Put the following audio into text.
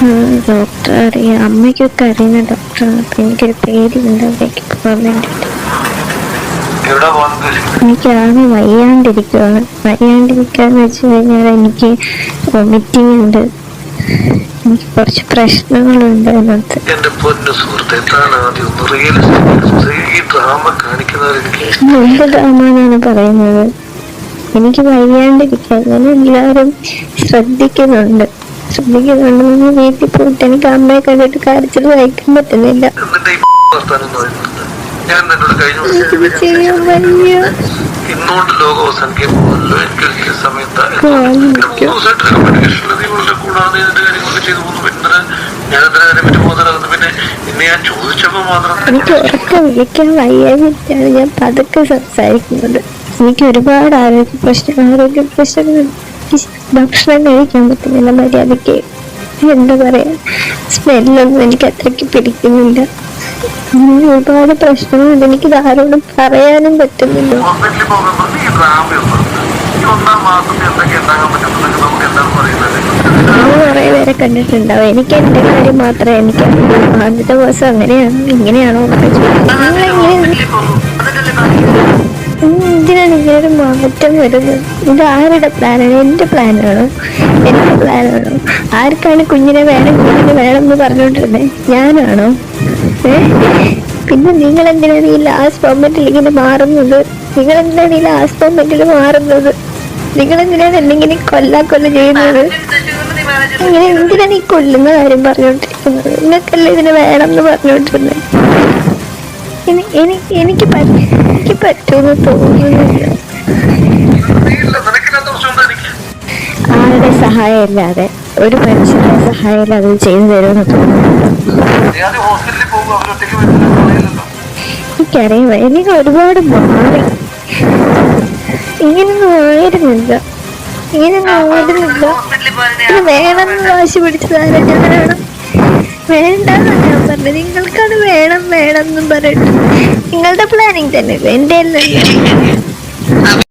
Doctor അറിയാം, അമ്മയ്ക്കൊക്കെ അറിയുന്ന ഡോക്ടറാണ്. അപ്പൊ എനിക്കൊരു പേടിയുണ്ട് അവിടേക്ക് പോകാൻ വേണ്ടിട്ട്. എനിക്കാകെ വയ്യാണ്ടിരിക്കാന്ന് വെച്ച് കഴിഞ്ഞാൽ എനിക്ക് വൊമിറ്റിംഗ് ഉണ്ട്, എനിക്ക് കുറച്ച് പ്രശ്നങ്ങളുണ്ട് അതിനകത്ത്. എന്ത് ഡ്രാമ എന്നാണ് പറയുന്നത്? എനിക്ക് വയ്യാണ്ടിരിക്കാൻ ഞാൻ എല്ലാവരും ശ്രദ്ധിക്കുന്നുണ്ട്. വീട്ടിൽ പോയിട്ട് എനിക്ക് അമ്മയെ കണ്ടിട്ട് കരച്ചിൽ സഹിക്കാൻ പറ്റുന്നില്ല. ഇന്നുകൊണ്ട് ലോകം അവസാനിക്കാൻ പോകുമല്ലോ. എനിക്ക് സമയത്ത് കൂടാതെ ഇതിന്റെ കാര്യങ്ങളൊക്കെ ചെയ്തു പോകുന്നു. പിന്നെ ഞാൻ എന്തിനാ അതിനെ പറ്റി പോകുന്നത്? പിന്നെ ഇന്ന് ഞാൻ ചോദിച്ചപ്പോ മാത്രം എനിക്ക് ഉറക്കം വിളിക്കാൻ വയ്യാതിട്ടാണ് ഞാൻ പതുക്കെ സംസാരിക്കുന്നത്. എനിക്ക് ഒരുപാട് ആരോഗ്യ പ്രശ്നങ്ങൾ, ഭക്ഷണം കഴിക്കാൻ പറ്റുന്നില്ല മര്യാദയ്ക്ക്. എന്താ പറയാ, സ്മെല്ലൊന്നും എനിക്ക് അത്രയ്ക്ക് പിടിക്കുന്നില്ല. ഒരുപാട് പ്രശ്നങ്ങളുണ്ട്, എനിക്കിത് ആരോടും പറയാനും പറ്റുന്നില്ല. കുറെ പേരെ കണ്ടിട്ടുണ്ടാവും. എനിക്ക് എന്റെ കാര്യം മാത്രമേ എനിക്ക് ആദ്യത്തെ ദിവസം അങ്ങനെയാണോ ഇങ്ങനെയാണോ എന്തിനാണ് ഇങ്ങനൊരു മാറ്റം വരുന്നത്? ഇത് ആരുടെ പ്ലാനാണ്? എന്റെ പ്ലാനാണോ? ആർക്കാണ് കുഞ്ഞിനെ വേണം എന്ന് പറഞ്ഞോണ്ടിരുന്നേ? ഞാനാണോ? പിന്നെ നിങ്ങൾ എന്തിനാണ് ഈ ലാസ്റ്റ് മൊമെന്റിൽ ഇങ്ങനെ മാറുന്നത്? നിങ്ങൾ എന്തിനാണ് എന്തെങ്കിലും കൊല്ല ചെയ്യുന്നത്? ഇങ്ങനെ എന്തിനാണ് ഈ കൊല്ലുന്ന കാര്യം പറഞ്ഞോണ്ടിരിക്കുന്നത്? നിങ്ങൾക്കല്ലേ ഇതിന് വേണം എന്ന് പറഞ്ഞോണ്ടിരുന്നത്? എനിക്ക് പറ്റുമെന്ന് തോന്നുന്നില്ല. ആരുടെ സഹായം ഇല്ലാതെ, ഒരു മനുഷ്യന്റെ സഹായം ഇല്ലാതെ അത് ചെയ്തു തരുമെന്ന് തോന്നുന്നു. എനിക്കറിയാം, എനിക്ക് ഒരുപാട് മാറി. ഇങ്ങനൊന്നും ആയിരുന്നില്ല. ഇത് വേണമെന്ന് വാശി പിടിച്ചതാണ്. ഞാനാണ് വേണ്ടെന്ന് ഞാൻ പറഞ്ഞത്. നിങ്ങൾക്കത് വേണം എന്നും പറഞ്ഞിട്ട് നിങ്ങളുടെ പ്ലാനിങ് തന്നെ എന്റെ